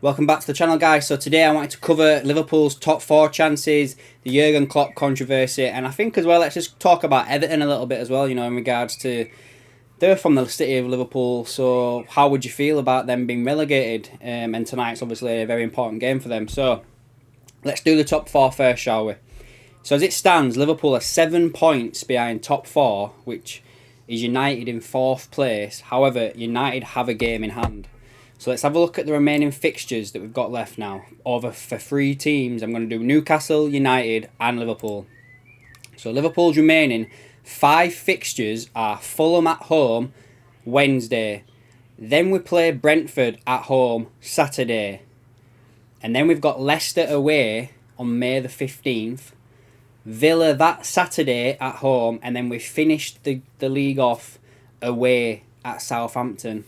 Welcome back to the channel, guys. So today I wanted to cover Liverpool's top four chances, the Jurgen Klopp controversy, and I think as well let's just talk about Everton a little bit as well, in regards to they're from the city of Liverpool, so how would you feel about them being relegated? And tonight's obviously a very important game for them. So let's do the top four first, shall we? So as it stands, Liverpool are 7 points behind top four, which is United in fourth place. However, United have a game in hand. So let's have a look at the remaining fixtures that we've got left now. Over for three teams, I'm going to do Newcastle, United and Liverpool. So Liverpool's remaining 5 fixtures are Fulham at home, Wednesday. Then we play Brentford at home, Saturday. And then we've got Leicester away on May the 15th. Villa that Saturday at home. And then we finished the league off away at Southampton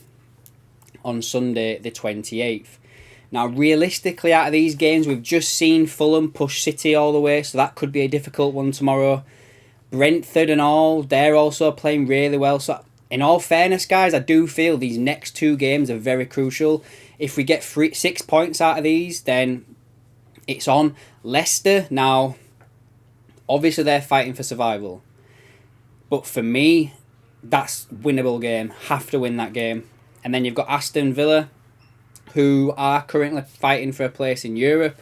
on Sunday the 28th. Now realistically out of these games we've just seen Fulham push City all the way, so that could be a difficult one tomorrow. Brentford and all, they're also playing really well. So in all fairness, guys, I do feel these next two games are very crucial. If we get 6 points out of these, then it's on. Leicester, now obviously they're fighting for survival, but for me that's winnable game. Have to win that game. And then you've got Aston Villa, who are currently fighting for a place in Europe.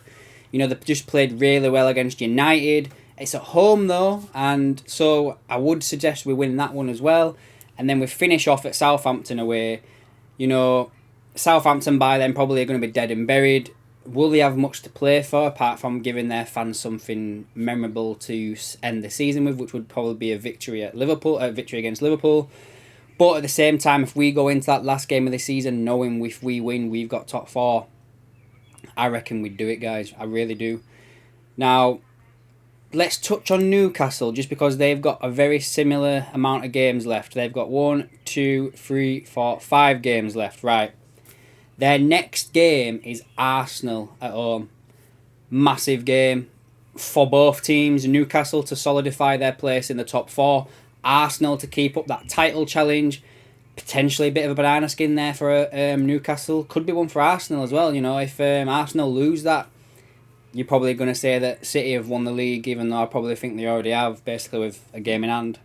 They've just played really well against United. It's at home, though, and so I would suggest we win that one as well. And then we finish off at Southampton away. Southampton by then probably are going to be dead and buried. Will they have much to play for, apart from giving their fans something memorable to end the season with, which would probably be a victory at Liverpool, a victory against Liverpool. But at the same time, if we go into that last game of the season knowing if we win, we've got top four, I reckon we'd do it, guys. I really do. Now, let's touch on Newcastle, just because they've got a very similar amount of games left. They've got 1, 2, 3, 4, 5 games left, right. Their next game is Arsenal at home. Massive game for both teams. Newcastle to solidify their place in the top four. Arsenal to keep up that title challenge. Potentially a bit of a banana skin there for Newcastle. Could be one for Arsenal as well. If Arsenal lose that, you're probably going to say that City have won the league, even though I probably think they already have, basically with a game in hand.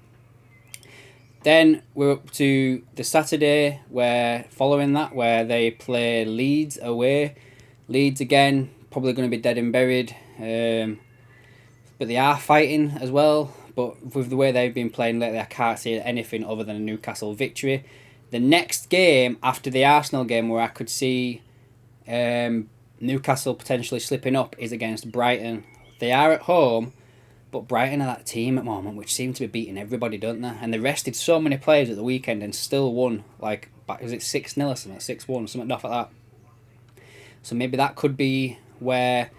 Then we're up to the Saturday, where they play Leeds away. Leeds again, probably going to be dead and buried. But they are fighting as well. But with the way they've been playing lately, I can't see anything other than a Newcastle victory. The next game after the Arsenal game, where I could see Newcastle potentially slipping up, is against Brighton. They are at home, but Brighton are that team at the moment which seem to be beating everybody, don't they? And they rested so many players at the weekend and still won. Was it 6-0 or something? 6-1, something off like that. So maybe that could be where,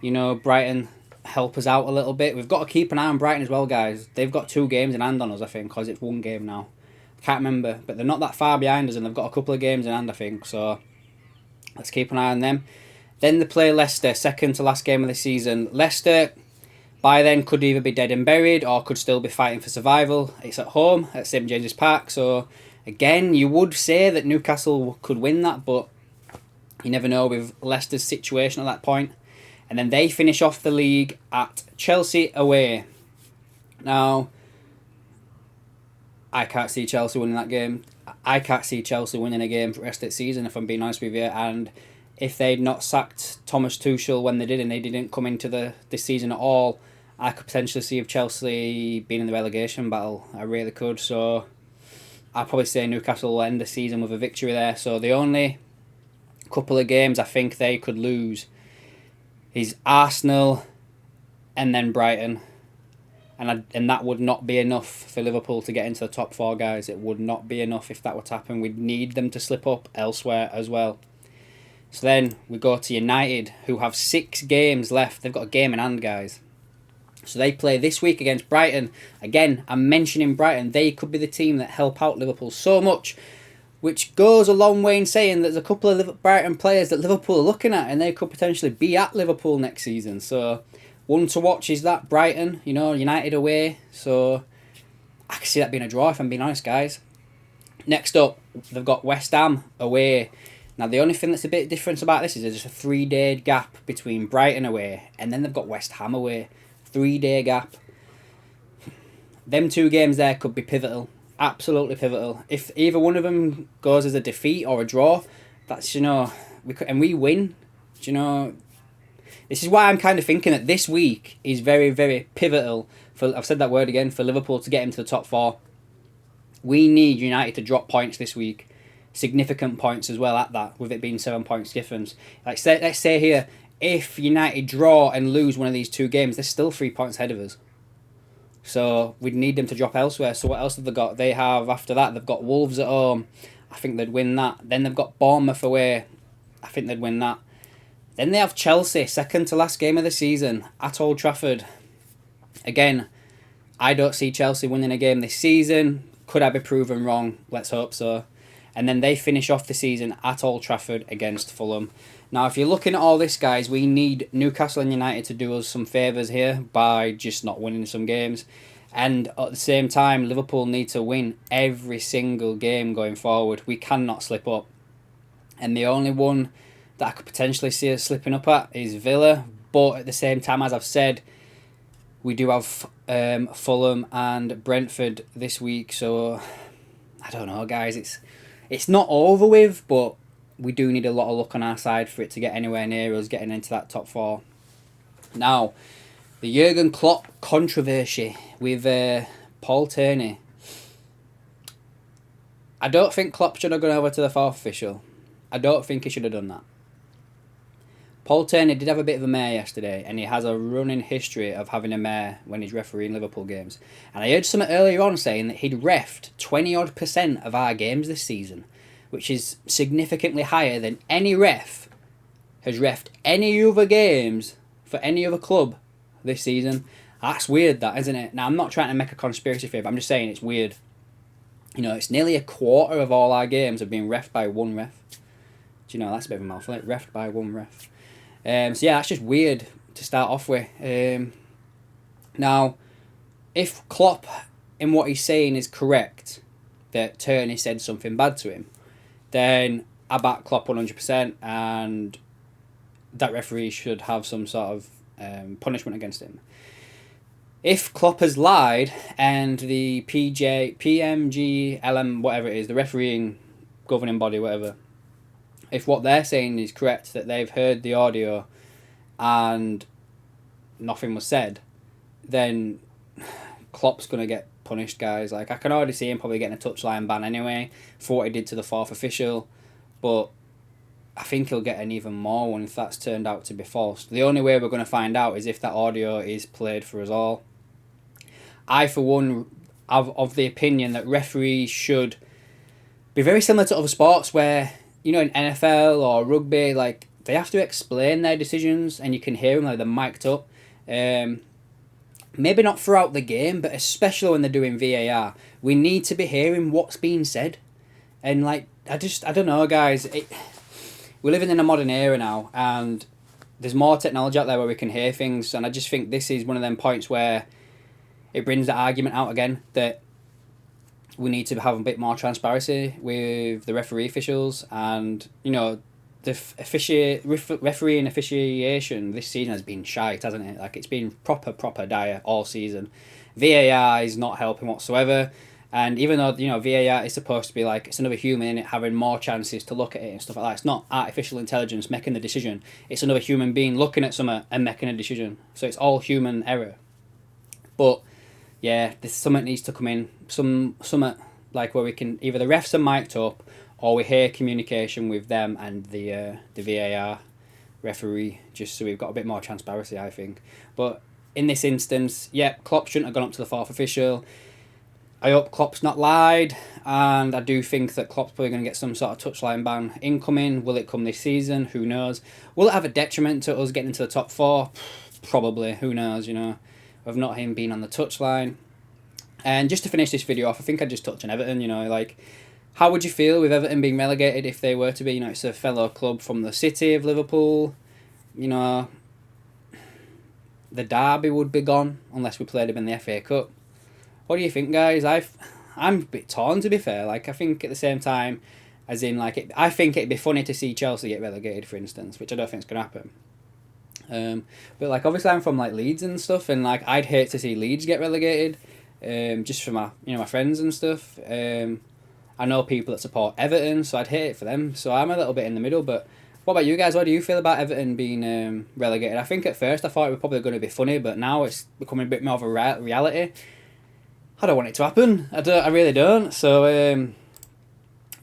Brighton help us out a little bit. We've got to keep an eye on Brighton as well, guys. They've got 2 games in hand on us, I think, because it's 1 game now. I can't remember, but they're not that far behind us, and they've got a couple of games in hand, I think. So let's keep an eye on them. Then they play Leicester, second to last game of the season. Leicester, by then, could either be dead and buried or could still be fighting for survival. It's at home at St James's Park, so again, you would say that Newcastle could win that, but you never know with Leicester's situation at that point. And then they finish off the league at Chelsea away. Now, I can't see Chelsea winning that game. I can't see Chelsea winning a game for the rest of the season, if I'm being honest with you. And if they'd not sacked Thomas Tuchel when they did, and they didn't come into this season at all, I could potentially see if Chelsea being in the relegation battle. I really could. So I'd probably say Newcastle will end the season with a victory there. So the only couple of games I think they could lose is Arsenal and then Brighton. And that would not be enough for Liverpool to get into the top 4, guys. It would not be enough if that were to happen. We'd need them to slip up elsewhere as well. So then we go to United, who have 6 games left. They've got a game in hand, guys. So they play this week against Brighton. Again, I'm mentioning Brighton. They could be the team that help out Liverpool so much, which goes a long way in saying that there's a couple of Brighton players that Liverpool are looking at, and they could potentially be at Liverpool next season. So one to watch is that Brighton, United away. So I can see that being a draw, if I'm being honest, guys. Next up, they've got West Ham away. Now, the only thing that's a bit different about this is there's just a 3-day gap between Brighton away and then they've got West Ham away. 3-day gap. Them 2 games there could be pivotal. Absolutely pivotal. If either one of them goes as a defeat or a draw, that's, we win. This is why I'm kind of thinking that this week is very, very pivotal I've said that word again, for Liverpool to get into the top 4. We need United to drop points this week. Significant points as well at that, with it being 7 points difference. Let's say here, if United draw and lose one of these 2 games, they're still 3 points ahead of us. So we'd need them to drop elsewhere. So what else have they got? They have, after that, they've got Wolves at home. I think they'd win that. Then they've got Bournemouth away. I think they'd win that. Then they have Chelsea, second to last game of the season, at Old Trafford. Again, I don't see Chelsea winning a game this season. Could I be proven wrong? Let's hope so. And then they finish off the season at Old Trafford against Fulham. Now, if you're looking at all this, guys, we need Newcastle and United to do us some favours here by just not winning some games. And at the same time, Liverpool need to win every single game going forward. We cannot slip up. And the only one that I could potentially see us slipping up at is Villa. But at the same time, as I've said, we do have Fulham and Brentford this week. So, I don't know, guys. It's not over with, but we do need a lot of luck on our side for it to get anywhere near us getting into that top 4. Now, the Jurgen Klopp controversy with Paul Tierney. I don't think Klopp should have gone over to the 4th official. I don't think he should have done that. Paul Tierney did have a bit of a mare yesterday, and he has a running history of having a mare when he's refereeing Liverpool games. And I heard something earlier on saying that he'd reffed 20-odd% of our games this season, which is significantly higher than any ref has reffed any other games for any other club this season. That's weird, that, isn't it? Now, I'm not trying to make a conspiracy theory, but I'm just saying it's weird. It's nearly a quarter of all our games have been reffed by one ref. Do you know, that's a bit of a mouthful, isn't it? Reffed by one ref. So yeah, that's just weird to start off with. Now, if Klopp, in what he's saying, is correct, that Tierney said something bad to him, then I back Klopp 100%, and that referee should have some sort of punishment against him. If Klopp has lied and the PMG, LM, whatever it is, the refereeing governing body, whatever, if what they're saying is correct, that they've heard the audio and nothing was said, then Klopp's going to get punished, guys. Like, I can already see him probably getting a touchline ban anyway for what he did to the 4th official, but I think he'll get an even more one if that's turned out to be false. The only way we're going to find out is if that audio is played for us all. I, for one, of the opinion that referees should be very similar to other sports where, in NFL or rugby, like, they have to explain their decisions and you can hear them, like, they're mic'd up. Maybe not throughout the game, but especially when they're doing VAR. We need to be hearing what's being said. And, like, I don't know, guys. We're living in a modern era now, and there's more technology out there where we can hear things, and I just think this is one of them points where it brings the argument out again that we need to have a bit more transparency with the referee officials, and the referee and officiation this season has been shite, hasn't it? Like, it's been proper dire all season. VAR is not helping whatsoever, and even though VAR is supposed to be like, it's another human in it having more chances to look at it and stuff like that, it's not artificial intelligence making the decision, it's another human being looking at something and making a decision, so it's all human error. But yeah, there's something needs to come in, something like where we can, either the refs are mic'd up or we hear communication with them and the VAR referee, just so we've got a bit more transparency, I think. But in this instance, Klopp shouldn't have gone up to the 4th official. I hope Klopp's not lied, and I do think that Klopp's probably going to get some sort of touchline ban incoming. Will it come this season? Who knows? Will it have a detriment to us getting into the top 4? Probably. Who knows, of not him being on the touchline. And just to finish this video off, I think I'd just touch on Everton, like, how would you feel with Everton being relegated if they were to be? It's a fellow club from the city of Liverpool. The derby would be gone unless we played them in the FA Cup. What do you think, guys? I'm a bit torn, to be fair. Like, I think at the same time, As in, like, I think it'd be funny to see Chelsea get relegated, for instance, which I don't think is going to happen. But like obviously I'm from like Leeds and stuff, and like I'd hate to see Leeds get relegated, just for my my friends and stuff. I know people that support Everton, so I'd hate it for them. So I'm a little bit in the middle. But what about you guys? What do you feel about Everton being relegated? I think at first I thought it was probably going to be funny, but now it's becoming a bit more of a reality. I don't want it to happen. I really don't. So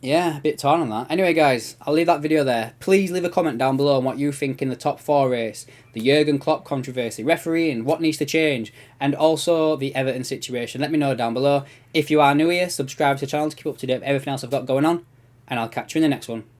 yeah, a bit torn on that. Anyway, guys, I'll leave that video there. Please leave a comment down below on what you think in the top 4 race, the Jurgen Klopp controversy, refereeing, what needs to change, and also the Everton situation. Let me know down below. If you are new here, subscribe to the channel to keep up to date with everything else I've got going on, and I'll catch you in the next one.